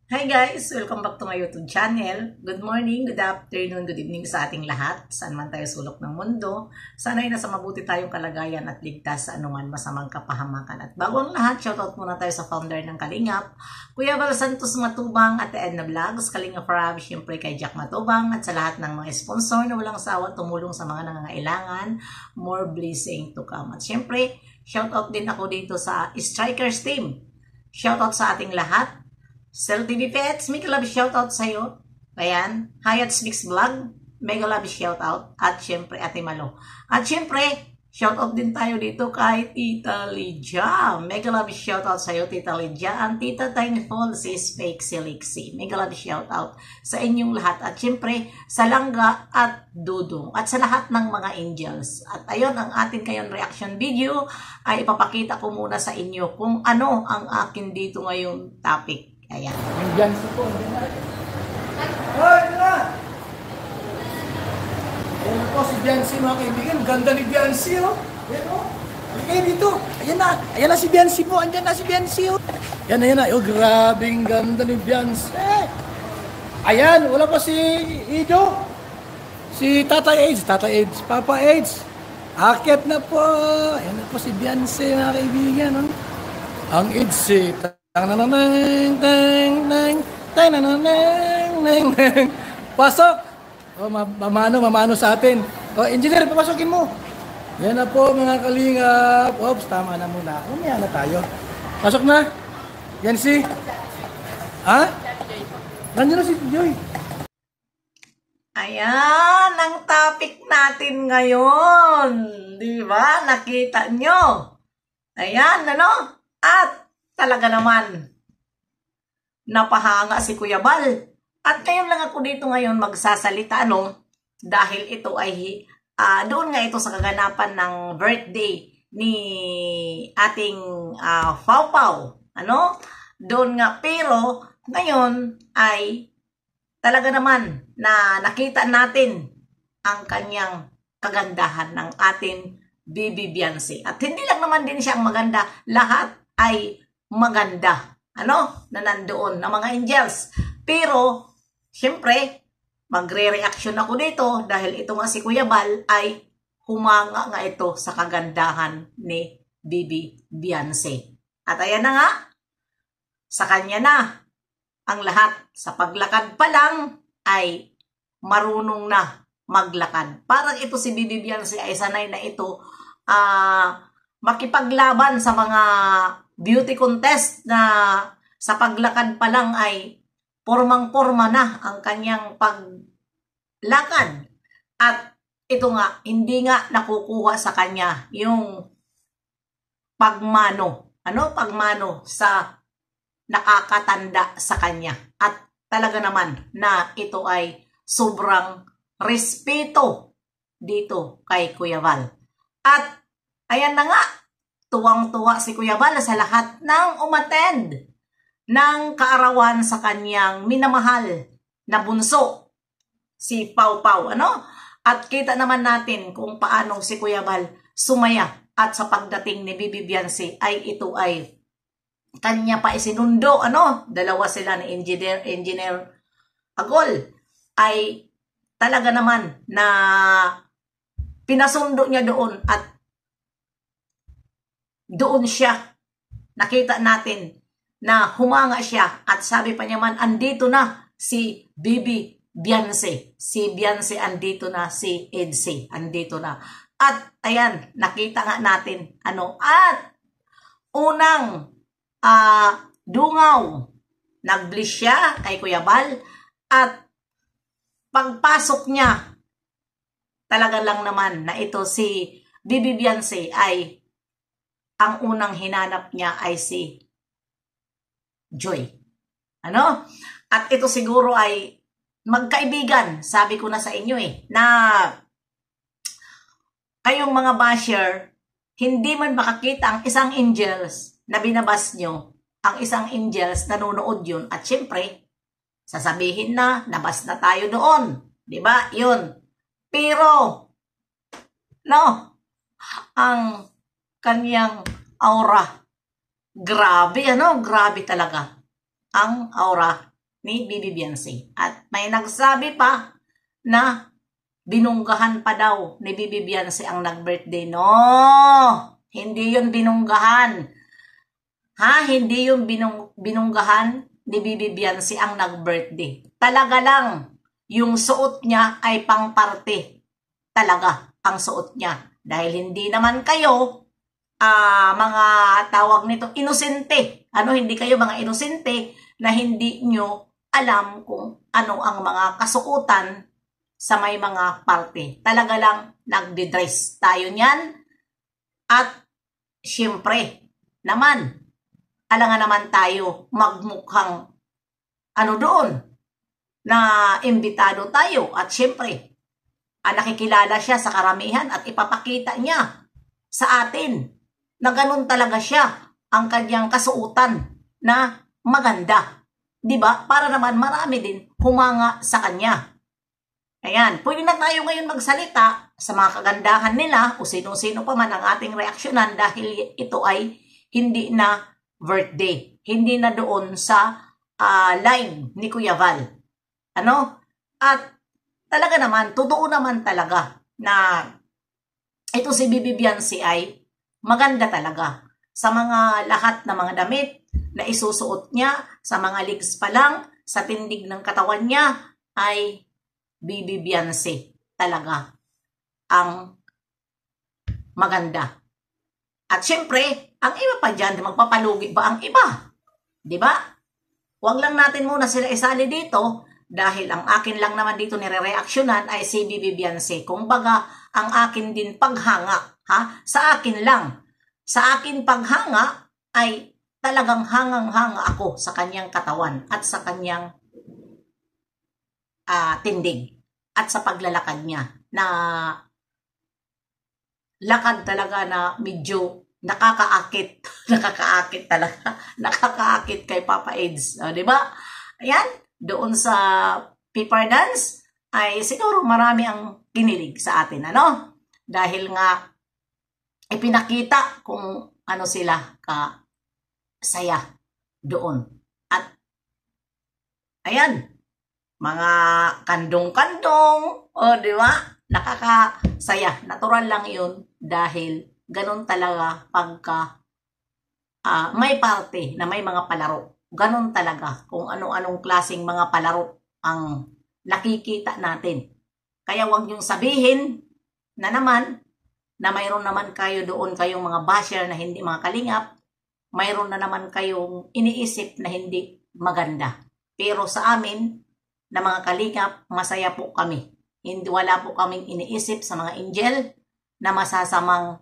Hi guys! Welcome back to my YouTube channel. Good morning, good afternoon, good evening sa ating lahat. Saan man tayo sulok ng mundo. Sana'y nasa mabuti tayong kalagayan at ligtas sa anuman masamang kapahamakan. At bago ang lahat, shoutout muna tayo sa founder ng Kalingap, Kuya Val Santos Matubang at Edna Vlogs, Kalingap Rab, syempre kay Jack Matubang at sa lahat ng mga sponsor na walang sawa tumulong sa mga nangangailangan. More blessing to come. At syempre, shoutout din ako dito sa Strikers team. Shoutout sa ating lahat. Cell TV Pets, mega love shoutout sa'yo. Ayan, Hayat Speaks Vlog, mega love shoutout. At syempre, Ate Malo. At syempre, shoutout din tayo dito kay Tita Lydia. Mega love shoutout sa'yo, Tita Lydia. Ang Tita Tiny Falls is fake silixi. Mega love shoutout sa inyong lahat. At syempre, sa Langga at Dudong. At sa lahat ng mga angels. At ayun, ang atin ngayon reaction video ay ipapakita ko muna sa inyo kung ano ang akin dito ngayong topic. Ayan. Yung Biancy po. Hoy, na! Ayan po si Biancy mga kaibigan. Ganda ni Biancy, oh. Ayan, oh. Okay, dito. Ayan na. Ayan na si Biancy po. Andyan na si Biancy, oh. Ayan na. Oh, grabing ganda ni Biancy. Ayan, wala pa si Ido. Si Tatay AIDS. Tatay AIDS. Papa AIDS. Akit na po. Ayan na po si Biancy mga kaibigan, oh. Ang AIDS, eh. Pasok! Oh, mamano sa atin. Oh, engineer, papasokin mo. Yan na po mga kalingap. Oops, tama na muna. Umaya na tayo. Pasok na. Yan si... Ha? Nandiyan na si Joy. Ayan ang topic natin ngayon. Di ba? Nakita nyo. Ayan, ano? At talaga naman, napahanga si Kuya Val. At ngayon lang ako dito ngayon magsasalita, ano? Dahil ito ay, doon nga ito sa kaganapan ng birthday ni ating Pau Pau. Ano? Doon nga, pero ngayon ay talaga naman na nakita natin ang kanyang kagandahan ng ating Bibi Biancy. At hindi lang naman din siyang maganda, lahat ay maganda, ano, na nandoon, na mga angels. Pero, syempre, magre-reaction ako dito dahil ito nga si Kuya Val ay humanga nga ito sa kagandahan ni Bibi Biancy. At ayan na nga, sa kanya na ang lahat. Sa paglakad pa lang ay marunong na maglakad. Parang ito si Bibi Biancy ay sanay na ito makipaglaban sa mga beauty contest na sa paglakad pa lang ay pormang-porma na ang kanyang paglakad. At ito nga, hindi nga nakukuha sa kanya yung pagmano. Ano? Pagmano sa nakakatanda sa kanya. At talaga naman na ito ay sobrang respeto dito kay Kuya Val. At ayan na nga, tuwang-tuwa si Kuya Val sa lahat ng umattend ng kaarawan sa kanyang minamahal na bunso, si Pau Pau, ano? At kita naman natin kung paano si Kuya Val sumaya at sa pagdating ni Bibi Biancy ay ito ay kanya pa isinundo, ano? Dalawa sila ni Engineer Agol ay talaga naman na pinasundo niya doon at doon siya, nakita natin na humanga siya at sabi pa niya man, andito na si Bibi Biancy. Si Biancy andito na, si Edsy andito na. At ayan, nakita nga natin, ano, at unang dungaw, nag-bliss siya kay Kuya Val at pagpasok niya, talaga lang naman na ito si Bibi Biancy ay ang unang hinanap niya ay si Joy. Ano? At ito siguro ay magkaibigan. Sabi ko na sa inyo na kayong mga basher, hindi man makakita ang isang angels na binabas nyo, ang isang angels nanonood yun. At syempre, sasabihin na, nabas na tayo doon. Diba? Yun. Pero, no, ang kanyang aura. Grabe, ano? Grabe talaga ang aura ni Bibi Biancy. At may nagsabi pa na binunggahan pa daw ni Bibi Biancy ang nag-birthday. No! Hindi yun binunggahan. Hindi yun binunggahan ni Bibi Biancy ang nag-birthday. Talaga lang, yung suot niya ay pang-party. Talaga, ang suot niya. Dahil hindi naman kayo, mga tawag nito, inosente. Hindi kayo mga inosente na hindi nyo alam kung ano ang mga kasuotan sa may mga party. Talaga lang, nagdi-dress tayo niyan. At, syempre, naman, alangan naman tayo magmukhang doon na imbitado tayo. At syempre, nakikilala siya sa karamihan at ipapakita niya sa atin na ganun talaga siya ang kanyang kasuotan na maganda. Diba? Para naman marami din humanga sa kanya. Ayan, pwede na tayo ngayon magsalita sa mga kagandahan nila o sino-sino pa man ang ating reaksyonan dahil ito ay hindi na birthday. Hindi na doon sa live ni Kuya Val. At talaga naman, totoo naman talaga na ito si Bibi Biancy ay maganda talaga. Sa mga lahat na mga damit na isusuot niya, sa mga legs pa lang, sa tindig ng katawan niya, ay Bibi Biancy talaga ang maganda. At syempre, ang iba pa dyan, magpapalugi ba ang iba? Diba? Huwag lang natin muna sila isali dito dahil ang akin lang naman dito nire-reaksyonan ay si Bibi Biancy. Kung baga, ang akin din paghanga. Sa akin lang. Sa akin paghanga ay talagang hangang-hanga ako sa kanyang katawan at sa kanyang tindig at sa paglalakad niya na lakad talaga na medyo nakakaakit. Nakakaakit talaga. Nakakaakit kay Papa Eds. Diba? Ayan, doon sa paper dance ay siguro marami ang kinilig sa atin. Dahil nga ipinakita kung ano sila ka saya doon. At ayan, mga kandong-kandong, di ba? Nakakasaya. Natural lang yun dahil ganun talaga pagka may party na may mga palaro. Ganun talaga kung ano-anong klaseng mga palaro ang nakikita natin. Kaya huwag niyong sabihin na naman na mayroon naman kayo doon kayong mga basher na hindi mga kalingap, mayroon na naman kayong iniisip na hindi maganda. Pero sa amin, na mga kalingap, masaya po kami. Wala po kaming iniisip sa mga angel na masasamang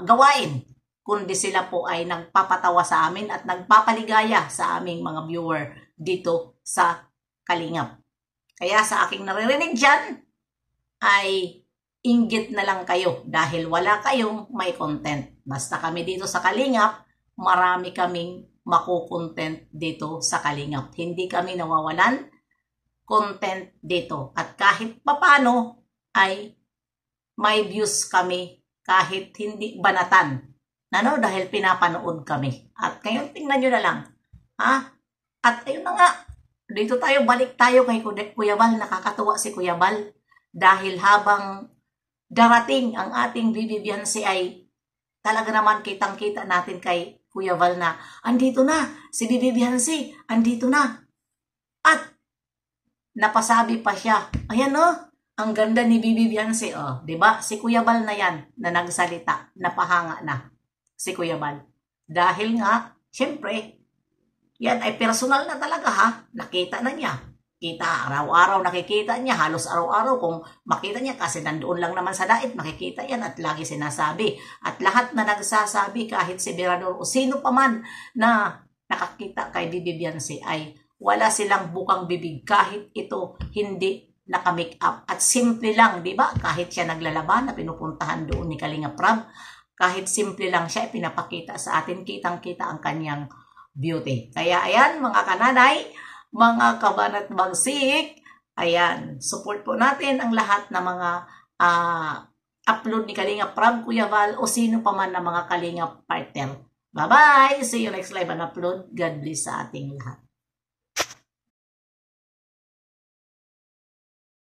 gawain, kundi sila po ay nagpapatawa sa amin at nagpapaligaya sa aming mga viewer dito sa Kalingap. Kaya sa aking naririnig dyan, ay inggit na lang kayo dahil wala kayong may content. Basta kami dito sa Kalingap, marami kaming makukontent dito sa Kalingap. Hindi kami nawawalan content dito. At kahit papano ay may views kami kahit hindi banatan. Dahil pinapanood kami. At ngayon tingnan nyo na lang. At ayun na nga, dito tayo, balik tayo kay Kuya Val. Nakakatuwa si Kuya Val. Dahil habang darating ang ating Bibi Biancy ay talaga naman kitang-kita natin kay Kuya Val na andito na, si Bibi Biancy, andito na. At napasabi pa siya, ayan ang ganda ni Bibi Biancy. Diba? Si Kuya Val na yan na nagsalita, napahanga na si Kuya Val. Dahil nga, syempre, yan ay personal na talaga nakita na niya. Kita, araw-araw nakikita niya, halos araw-araw kung makita niya kasi nandoon lang naman sa dait, makikita yan at lagi sinasabi. At lahat na nagsasabi kahit si Berador o sino pa man na nakakita kay Bibi Biancy ay wala silang bukang bibig kahit ito hindi naka-make up. At simple lang, di ba? Kahit siya naglalaban na pinupuntahan doon ni Kalinga Prab, kahit simple lang siya, pinapakita sa atin, kitang-kita ang kanyang beauty. Kaya ayan mga kananay, mga kabanat bagsik, ayan, support po natin ang lahat ng mga upload ni Kalinga Prab, Kuya Val, o sino pa man na mga Kalinga partner. Bye-bye! See you next live and upload. God bless sa ating lahat.